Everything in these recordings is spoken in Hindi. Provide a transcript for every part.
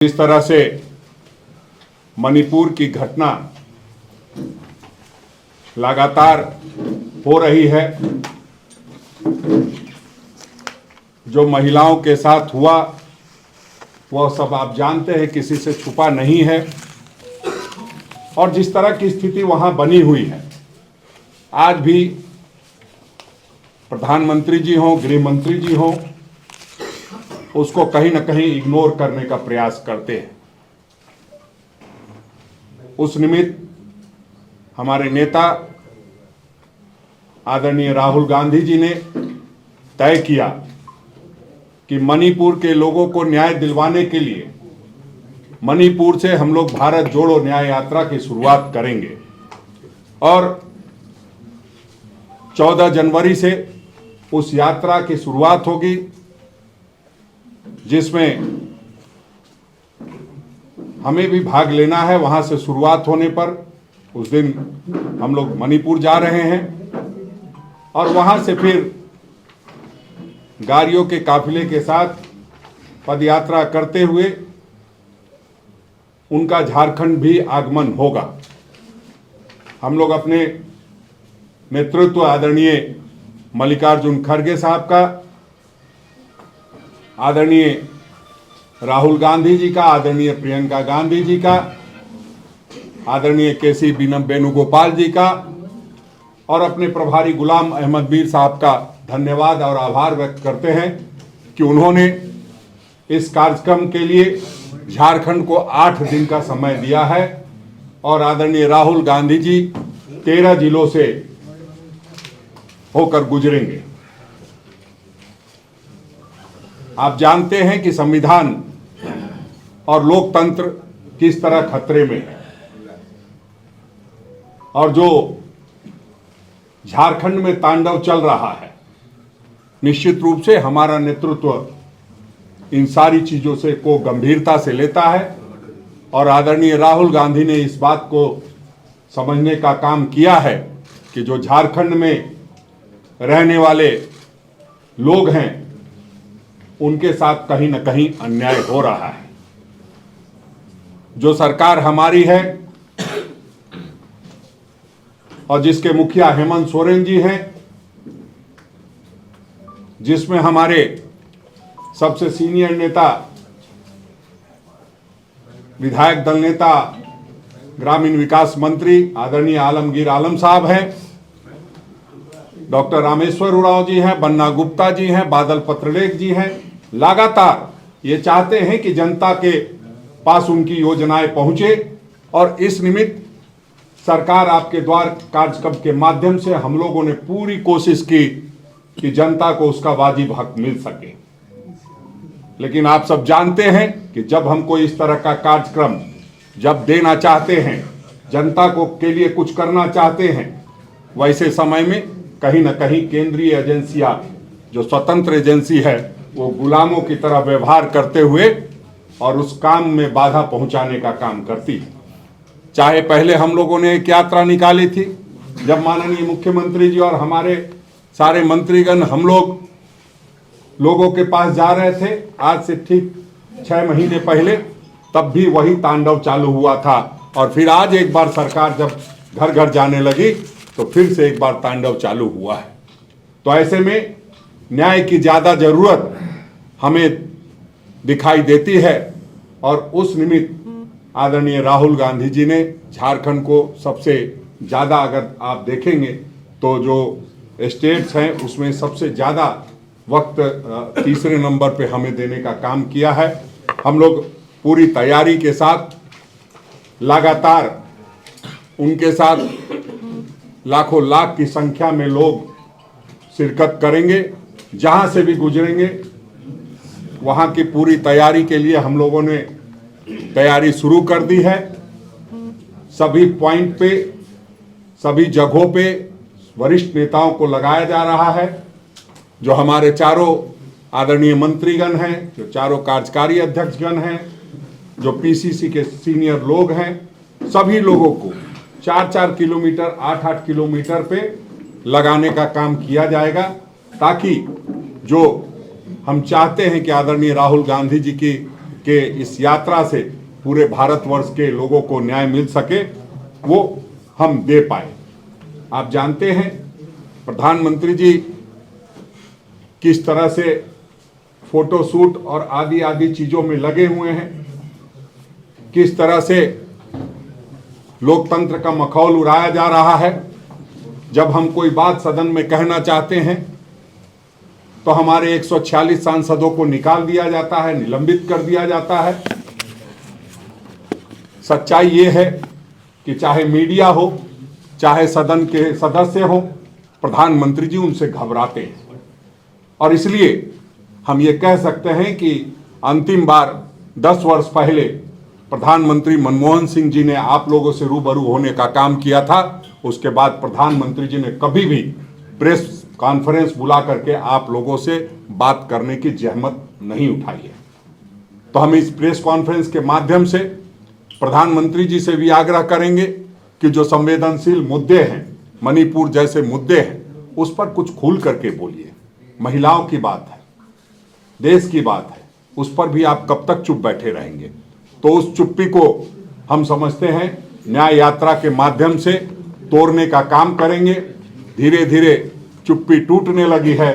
जिस तरह से मणिपुर की घटना लगातार हो रही है, जो महिलाओं के साथ हुआ वह सब आप जानते हैं, किसी से छुपा नहीं है। और जिस तरह की स्थिति वहां बनी हुई है, आज भी प्रधानमंत्री जी हों, गृह मंत्री जी हों, उसको कहीं ना कहीं इग्नोर करने का प्रयास करते हैं। उस निमित्त हमारे नेता आदरणीय राहुल गांधी जी ने तय किया कि मणिपुर के लोगों को न्याय दिलवाने के लिए मणिपुर से हम लोग भारत जोड़ो न्याय यात्रा की शुरुआत करेंगे। और 14 जनवरी से उस यात्रा की शुरुआत होगी, जिसमें हमें भी भाग लेना है। वहां से शुरुआत होने पर उस दिन हम लोग मणिपुर जा रहे हैं और वहां से फिर गाड़ियों के काफिले के साथ पदयात्रा करते हुए उनका झारखंड भी आगमन होगा। हम लोग अपने नेतृत्व आदरणीय मल्लिकार्जुन खड़गे साहब का, आदरणीय राहुल गांधी जी का, आदरणीय प्रियंका गांधी जी का, आदरणीय केसी वेणुगोपाल जी का और अपने प्रभारी गुलाम अहमद मीर साहब का धन्यवाद और आभार व्यक्त करते हैं कि उन्होंने इस कार्यक्रम के लिए झारखंड को 8 दिन का समय दिया है। और आदरणीय राहुल गांधी जी 13 जिलों से होकर गुजरेंगे। आप जानते हैं कि संविधान और लोकतंत्र किस तरह खतरे में है, और जो झारखंड में तांडव चल रहा है, निश्चित रूप से हमारा नेतृत्व इन सारी चीजों से को गंभीरता से लेता है। और आदरणीय राहुल गांधी ने इस बात को समझने का काम किया है कि जो झारखंड में रहने वाले लोग हैं, उनके साथ कहीं न कहीं अन्याय हो रहा है। जो सरकार हमारी है और जिसके मुखिया हेमंत सोरेन जी हैं, जिसमें हमारे सबसे सीनियर नेता, विधायक दल नेता, ग्रामीण विकास मंत्री आदरणीय आलमगीर आलम साहब हैं, डॉक्टर रामेश्वर उरांव जी हैं, बन्ना गुप्ता जी हैं, बादल पत्रलेख जी हैं, लगातार ये चाहते हैं कि जनता के पास उनकी योजनाएं पहुंचे। और इस निमित्त सरकार आपके द्वार कार्यक्रम के माध्यम से हम लोगों ने पूरी कोशिश की कि जनता को उसका वाजिब हक मिल सके। लेकिन आप सब जानते हैं कि जब हम कोई इस तरह का कार्यक्रम जब देना चाहते हैं, जनता को के लिए कुछ करना चाहते हैं, वैसे समय में कहीं ना कहीं केंद्रीय एजेंसियां, जो स्वतंत्र एजेंसी है, वो गुलामों की तरह व्यवहार करते हुए और उस काम में बाधा पहुंचाने का काम करती है। चाहे पहले हम लोगों ने एक यात्रा निकाली थी, जब माननीय मुख्यमंत्री जी और हमारे सारे मंत्रीगण हम लोगों के पास जा रहे थे, आज से ठीक 6 महीने पहले, तब भी वही तांडव चालू हुआ था। और फिर आज एक बार सरकार जब घर घर जाने लगी तो फिर से एक बार तांडव चालू हुआ है। तो ऐसे में न्याय की ज्यादा जरूरत हमें दिखाई देती है। और उस निमित्त आदरणीय राहुल गांधी जी ने झारखंड को सबसे ज्यादा, अगर आप देखेंगे तो जो स्टेट्स हैं उसमें सबसे ज्यादा वक्त तीसरे नंबर पे हमें देने का काम किया है। हम लोग पूरी तैयारी के साथ लगातार उनके साथ लाखों लाख की संख्या में लोग शिरकत करेंगे। जहां से भी गुजरेंगे वहां की पूरी तैयारी के लिए हम लोगों ने तैयारी शुरू कर दी है। सभी पॉइंट पे, सभी जगहों पे वरिष्ठ नेताओं को लगाया जा रहा है। जो हमारे चारों आदरणीय मंत्रीगण हैं, जो चारों कार्यकारी अध्यक्षगण हैं, जो पीसीसी के सीनियर लोग हैं, सभी लोगों को 4-4 किलोमीटर, 8-8 किलोमीटर पे लगाने का काम किया जाएगा, ताकि जो हम चाहते हैं कि आदरणीय राहुल गांधी जी कि इस यात्रा से पूरे भारतवर्ष के लोगों को न्याय मिल सके वो हम दे पाए। आप जानते हैं प्रधानमंत्री जी किस तरह से फोटोशूट और आदि आदि चीजों में लगे हुए हैं, किस तरह से लोकतंत्र का मखौल उड़ाया जा रहा है। जब हम कोई बात सदन में कहना चाहते हैं तो हमारे 146 सांसदों को निकाल दिया जाता है, निलंबित कर दिया जाता है। सच्चाई ये है कि चाहे मीडिया हो, चाहे सदन के सदस्य हो, प्रधानमंत्री जी उनसे घबराते हैं। और इसलिए हम ये कह सकते हैं कि अंतिम बार 10 वर्ष पहले प्रधानमंत्री मनमोहन सिंह जी ने आप लोगों से रूबरू होने का काम किया था। उसके बाद प्रधानमंत्री जी ने कभी भी प्रेस कॉन्फ्रेंस बुला करके आप लोगों से बात करने की जहमत नहीं उठाई है। तो हम इस प्रेस कॉन्फ्रेंस के माध्यम से प्रधानमंत्री जी से भी आग्रह करेंगे कि जो संवेदनशील मुद्दे हैं, मणिपुर जैसे मुद्दे हैं, उस पर कुछ खुल करके बोलिए। महिलाओं की बात है, देश की बात है, उस पर भी आप कब तक चुप बैठे रहेंगे? तो उस चुप्पी को हम समझते हैं न्याय यात्रा के माध्यम से तोड़ने का काम करेंगे। धीरे धीरे चुप्पी टूटने लगी है।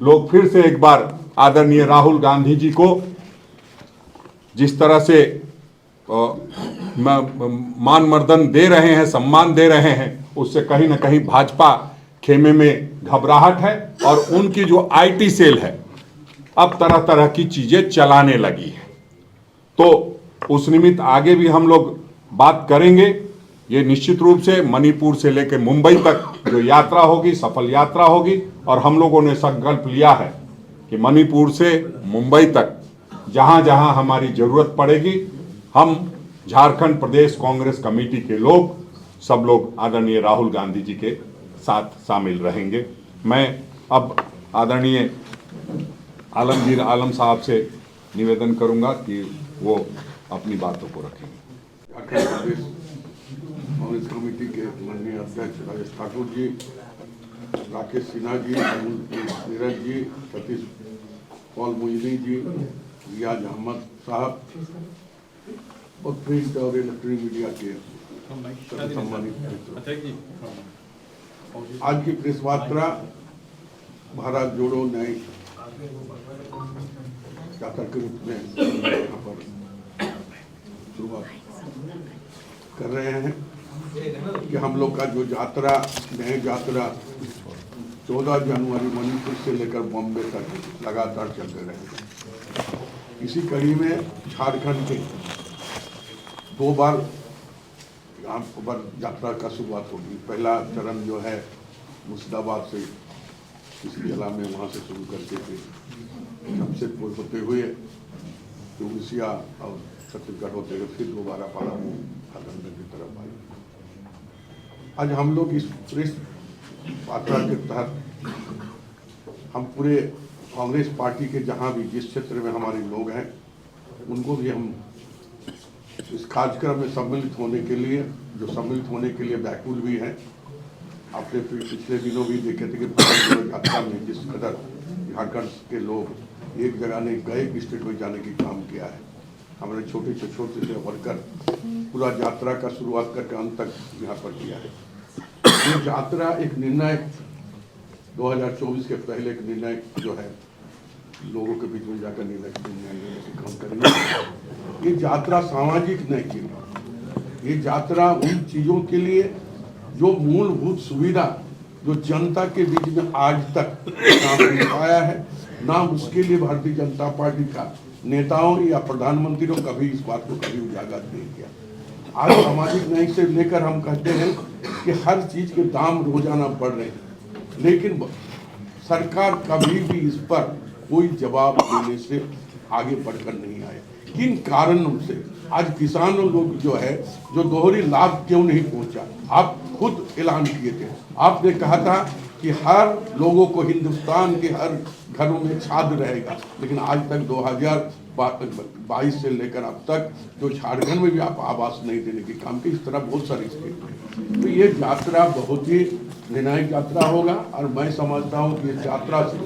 लोग फिर से एक बार आदरणीय राहुल गांधी जी को जिस तरह से मान मर्दन दे रहे हैं, सम्मान दे रहे हैं, उससे कहीं ना कहीं भाजपा खेमे में घबराहट है और उनकी जो आईटी सेल है अब तरह तरह की चीजें चलाने लगी है। तो उस निमित्त आगे भी हम लोग बात करेंगे। ये निश्चित रूप से मणिपुर से लेकर मुंबई तक जो यात्रा होगी सफल यात्रा होगी और हम लोगों ने संकल्प लिया है कि मणिपुर से मुंबई तक जहां जहां हमारी जरूरत पड़ेगी हम झारखंड प्रदेश कांग्रेस कमेटी के लोग सब लोग आदरणीय राहुल गांधी जी के साथ शामिल रहेंगे। मैं अब आदरणीय आलमगीर आलम साहब से निवेदन करूंगा कि वो अपनी बातों को रखेंगे। झारखंड प्रदेश कांग्रेस कमेटी के माननीय अध्यक्ष राजेश ठाकुर जी, राकेश सिन्हा जी, नीरज जी, सतीश पॉल मोइनी जी, रियाज अहमद साहब और प्रिंट और इलेक्ट्रॉनिक मीडिया के सम्मानित मित्र, आज की प्रेस वार्ता भारत जोड़ो न्याय यात्रा के रूप में यहाँ पर शुरुआत कर रहे हैं कि हम लोग का जो यात्रा न्याय यात्रा 14 जनवरी मणिपुर से लेकर बॉम्बे तक लगातार चलते रहे। इसी कड़ी में झारखंड के 2 बार यहाँ पर यात्रा का शुरुआत होगी। पहला चरण जो है मुर्शिदाबाद से इस जिला में वहाँ से शुरू करके जमशेदपुर होते हुए उड़ीसा और छत्तीसगढ़ होते हुए फिर दोबारा पलामू आजमगढ़ की तरफ आए। आज हम लोग इस प्रेस वार्ता के तहत हम पूरे कांग्रेस पार्टी के जहाँ भी जिस क्षेत्र में हमारे लोग हैं उनको भी हम इस कार्यक्रम में सम्मिलित होने के लिए व्याकुल भी हैं। आपने पिछले दिनों भी देखे थे कि यात्रा में जिस कदर झारखंड के लोग एक जगह नहीं कई स्टेट में जाने की काम किया है। हमने छोटे से वर्कर पूरा यात्रा का शुरुआत करके अंत तक यहाँ पर किया है। ये यात्रा एक निर्णय 2024 के पहले एक निर्णय जो है लोगों के बीच में जाकर निर्णय लेने के काम करेंगे। ये यात्रा सामाजिक नहीं के लिए, ये यात्रा उन चीजों के लिए जो मूलभूत सुविधा जो जनता के बीच में आज तक काम नहीं पाया है, ना उसके लिए भारतीय जनता पार्टी का नेताओं या प्रधानमंत्रियों कभी इस बात को कभी उजागर नहीं किया। आज सामाजिक न्याय से लेकर हम कहते हैं कि हर चीज के दाम रोजाना बढ़ रहे हैं, लेकिन सरकार कभी भी इस पर कोई जवाब देने से आगे बढ़कर नहीं आए। किन कारणों से आज किसानों लोग जो है जो दोहरी लाभ क्यों नहीं पहुंचा? आप खुद ऐलान किए थे, आपने कहा था कि हर लोगों को हिंदुस्तान के हर घरों में छात्र रहेगा, लेकिन आज तक 2022 से लेकर अब तक जो झारखंड में भी आप आवास नहीं देने की काम की, इस तरह बहुत सारी स्टेट में। तो ये यात्रा बहुत ही निर्णायक यात्रा होगा और मैं समझता हूँ कि इस यात्रा से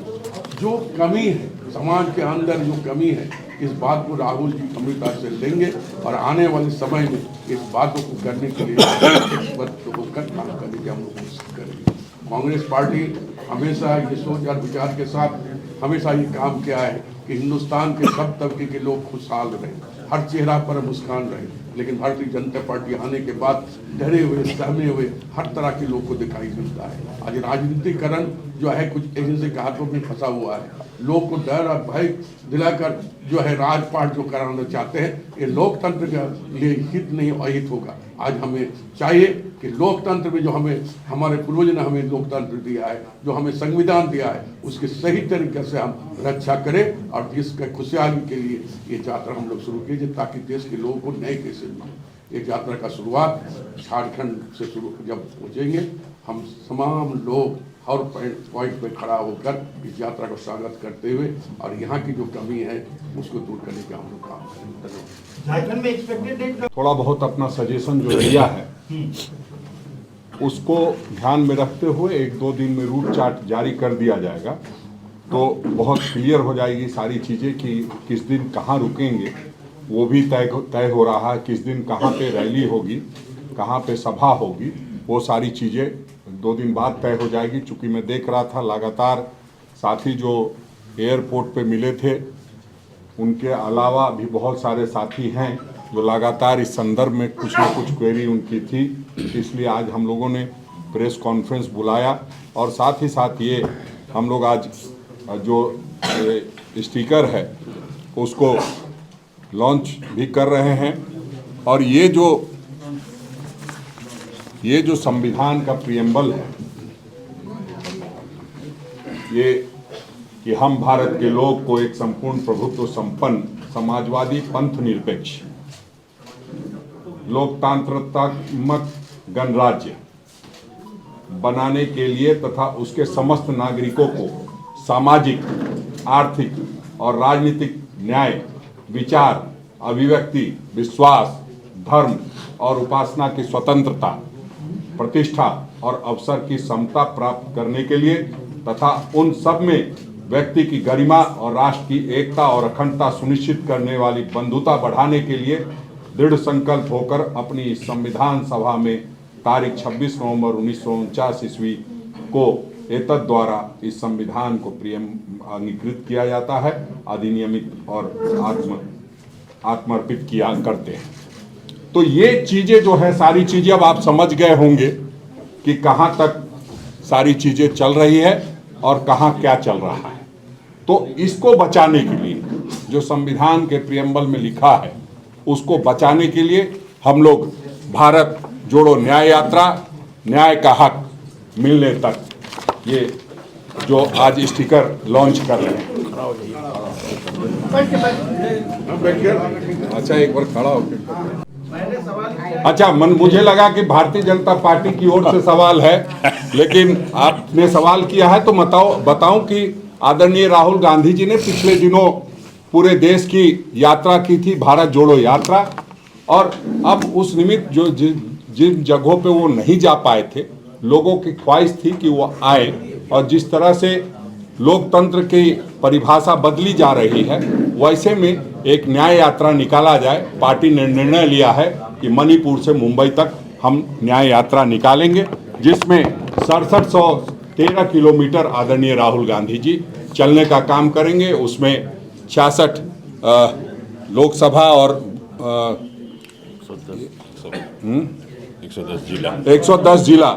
जो कमी है समाज के अंदर, जो कमी है इस बात को राहुल जी गंभीरता से लेंगे और आने वाले समय में इस बातों को करने के लिए एक्सपर्ट होकर काम करने की हम लोग कोशिश करेंगे। कांग्रेस पार्टी हमेशा ये सोच और विचार के साथ हमेशा ये काम किया है कि हिंदुस्तान के सब तबके के लोग खुशहाल रहें, हर चेहरा पर मुस्कान रहे। लेकिन भारतीय जनता पार्टी आने के बाद डरे हुए, सहमे हुए हर तरह के लोग को दिखाई मिलता है। आज राजनीतिकरण जो है कुछ एजेंसी के हाथों में फंसा हुआ है। लोग को डर और भय दिलाकर जो है राजपाट जो कराना चाहते हैं, ये लोकतंत्र के लिए हित नहीं अहित होगा। आज हमें चाहिए कि लोकतंत्र में जो हमें हमारे पूर्वजों ने हमें लोकतंत्र दिया है, जो हमें संविधान दिया है, उसके सही तरीके से हम रक्षा करें और देश के खुशहाली के लिए ये यात्रा हम लोग शुरू कीजिए ताकि देश के लोगों को नए कैसे मिले। ये यात्रा का शुरुआत झारखंड से शुरू जब पहुँचेंगे, हम तमाम लोग हर पॉइंट पे खड़ा होकर इस यात्रा को स्वागत करते हुए और यहाँ की जो कमी है उसको दूर करने का हम लोग काम करेंगे। झारखंड में एक्सपेक्टेड डेट थोड़ा बहुत अपना सजेशन जो दिया है उसको ध्यान में रखते हुए 1-2 दिन में रूट चार्ट जारी कर दिया जाएगा, तो बहुत क्लियर हो जाएगी सारी चीज़ें कि किस दिन कहाँ रुकेंगे। वो भी तय हो रहा है किस दिन कहाँ पे रैली होगी, कहाँ पे सभा होगी, वो सारी चीज़ें 2 दिन बाद तय हो जाएगी। चूँकि मैं देख रहा था लगातार साथी जो एयरपोर्ट पे मिले थे, उनके अलावा भी बहुत सारे साथी हैं जो लगातार इस संदर्भ में कुछ न कुछ क्वेरी उनकी थी। इसलिए आज हम लोगों ने प्रेस कॉन्फ्रेंस बुलाया और साथ ही साथ ये हम लोग आज जो स्टिकर है उसको लॉन्च भी कर रहे हैं। और ये जो संविधान का प्रियम्बल है, ये कि हम भारत के लोग को एक संपूर्ण प्रभुत्व संपन्न समाजवादी पंथ निरपेक्ष लोकतांत्रात्मक गणराज्य बनाने के लिए तथा उसके समस्त नागरिकों को सामाजिक, आर्थिक और राजनीतिक न्याय, विचार, अभिव्यक्ति, विश्वास, धर्म और उपासना की स्वतंत्रता, प्रतिष्ठा और अवसर की समता प्राप्त करने के लिए तथा उन सब में व्यक्ति की गरिमा और राष्ट्र की एकता और अखंडता सुनिश्चित करने वाली बंधुता बढ़ाने के लिए दृढ़ संकल्प होकर अपनी इस संविधान सभा में तारीख 26 नवंबर 1949 ईस्वी को एतद द्वारा इस संविधान को अंगीकृत किया जाता है, अधिनियमित और आत्मर्पित किया करते हैं। तो ये चीज़ें जो है सारी चीज़ें अब आप समझ गए होंगे कि कहाँ तक सारी चीज़ें चल रही है और कहाँ क्या चल रहा है। तो इसको बचाने के लिए जो संविधान के प्रियम्बल में लिखा है उसको बचाने के लिए हम लोग भारत जोड़ो न्याय यात्रा, न्याय का हक मिलने तक, ये जो आज स्टिकर लॉन्च कर रहे हैं। अच्छा एक बार खड़ा होकर अच्छा मुझे लगा कि भारतीय जनता पार्टी की ओर से सवाल है, लेकिन आपने सवाल किया है तो बताऊं कि आदरणीय राहुल गांधी जी ने पिछले दिनों पूरे देश की यात्रा की थी, भारत जोड़ो यात्रा। और अब उस निमित्त जो जिन जगहों पे वो नहीं जा पाए थे, लोगों की ख्वाहिश थी कि वो आए। और जिस तरह से लोकतंत्र की परिभाषा बदली जा रही है, वैसे में एक न्याय यात्रा निकाला जाए। पार्टी ने निर्णय लिया है कि मणिपुर से मुंबई तक हम न्याय यात्रा निकालेंगे, जिसमें 6713 किलोमीटर आदरणीय राहुल गांधी जी चलने का काम करेंगे। उसमें 66 लोकसभा और 110 जिला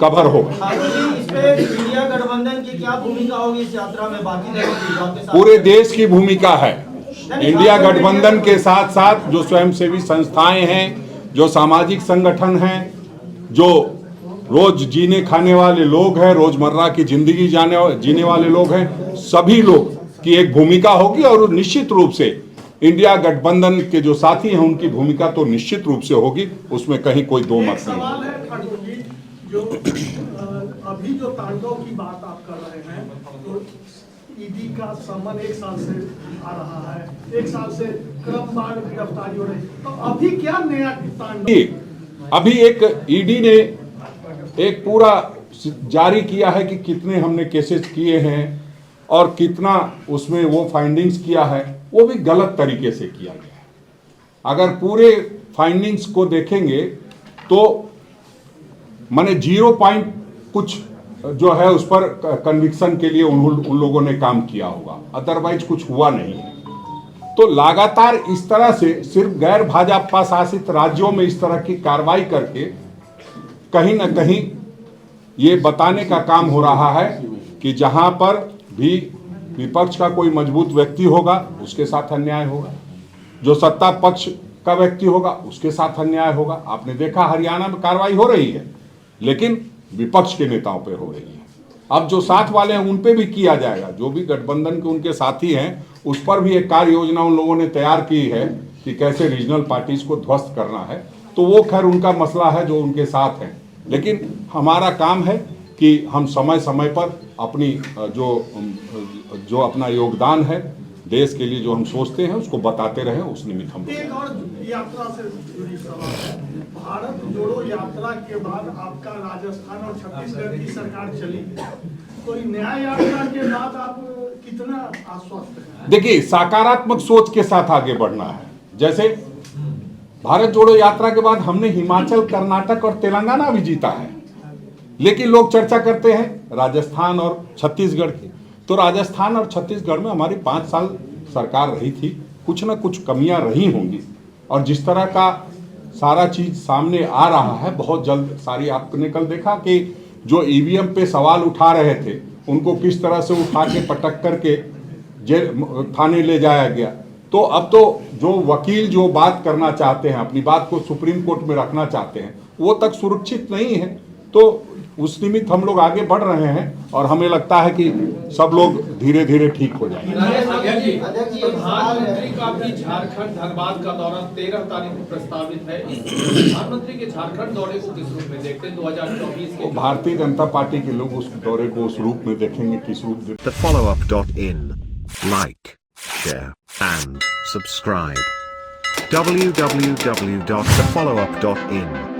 कवर होगा। इंडिया गठबंधन की क्या भूमिका होगी इस यात्रा में? बाकी पूरे देश की भूमिका है। इंडिया गठबंधन के साथ साथ जो स्वयंसेवी संस्थाएं हैं, जो सामाजिक संगठन हैं, जो रोज जीने खाने वाले लोग हैं, रोजमर्रा की जिंदगी जीने वाले लोग हैं, सभी लोग की एक भूमिका होगी। और निश्चित रूप से इंडिया गठबंधन के जो साथी हैं उनकी भूमिका तो निश्चित रूप से होगी, उसमें कहीं कोई दो मत नहीं। जो अभी जो तांडव की बात आप कर रहे हैं, तो ईडी का समन 1 साल से आ रहा है, 1 साल से क्रमवार गिरफ्तारी हो रही है, तो अभी क्या नया तांडव? अभी एक ईडी ने एक पूरा जारी किया है कि कितने हमने केसेस किए हैं और कितना उसमें वो फाइंडिंग्स किया है। वो भी गलत तरीके से किया गया है। अगर पूरे फाइंडिंग्स को देखेंगे तो माने 0 पॉइंट कुछ जो है उस पर कन्विक्शन के लिए उन लोगों ने काम किया होगा, अदरवाइज कुछ हुआ नहीं है। तो लगातार इस तरह से सिर्फ गैर भाजपा शासित राज्यों में इस तरह की कार्रवाई करके कहीं ना कहीं ये बताने का काम हो रहा है कि जहां पर भी विपक्ष का कोई मजबूत व्यक्ति होगा उसके साथ अन्याय होगा, जो सत्ता पक्ष का व्यक्ति होगा उसके साथ अन्याय होगा। आपने देखा हरियाणा में कार्रवाई हो रही है लेकिन विपक्ष के नेताओं पे हो रही है। अब जो साथ वाले हैं उन पे भी किया जाएगा, जो भी गठबंधन के उनके साथी हैं उस पर भी एक कार्य योजना उन लोगों ने तैयार की है कि कैसे रीजनल पार्टीज को ध्वस्त करना है। तो वो खैर उनका मसला है जो उनके साथ है, लेकिन हमारा काम है कि हम समय समय पर अपनी जो अपना योगदान है देश के लिए जो हम सोचते हैं उसको बताते रहें। उस निमित्त हम एक और यात्रा से जुड़ी सवाल है, भारत जोड़ो यात्रा के बाद आपका राजस्थान और छत्तीसगढ़ की सरकार चली, तो न्याय यात्रा के बाद आप कितना आश्वस्त हैं? देखिए, सकारात्मक सोच के साथ आगे बढ़ना है। जैसे भारत जोड़ो यात्रा के बाद हमने हिमाचल, कर्नाटक और तेलंगाना भी जीता है, लेकिन लोग चर्चा करते हैं राजस्थान और छत्तीसगढ़ की। तो राजस्थान और छत्तीसगढ़ में हमारी 5 साल सरकार रही थी, कुछ ना कुछ कमियां रही होंगी, और जिस तरह का सारा चीज सामने आ रहा है बहुत जल्द सारी, आपने कल देखा कि जो ईवीएम पे सवाल उठा रहे थे उनको किस तरह से उठा के पटक करके जेल थाने ले जाया गया। तो अब तो जो वकील जो बात करना चाहते हैं, अपनी बात को सुप्रीम कोर्ट में रखना चाहते हैं, वो तक सुरक्षित नहीं है। तो उस निमित्त हम लोग आगे बढ़ रहे हैं और हमें लगता है कि सब लोग धीरे धीरे ठीक हो जाएंगे। प्रधानमंत्री का भी झारखंड धनबाद का दौरा 13 तारीख को प्रस्तावित है। इस प्रधानमंत्री के झारखंड दौरे को किस रूप में देखते हैं 2024 के? भारतीय जनता पार्टी के लोग उस दौरे को उस रूप में देखेंगे, किस रूप में। TheFollowUp.in. Like, share, and subscribe. www.thefollowup.in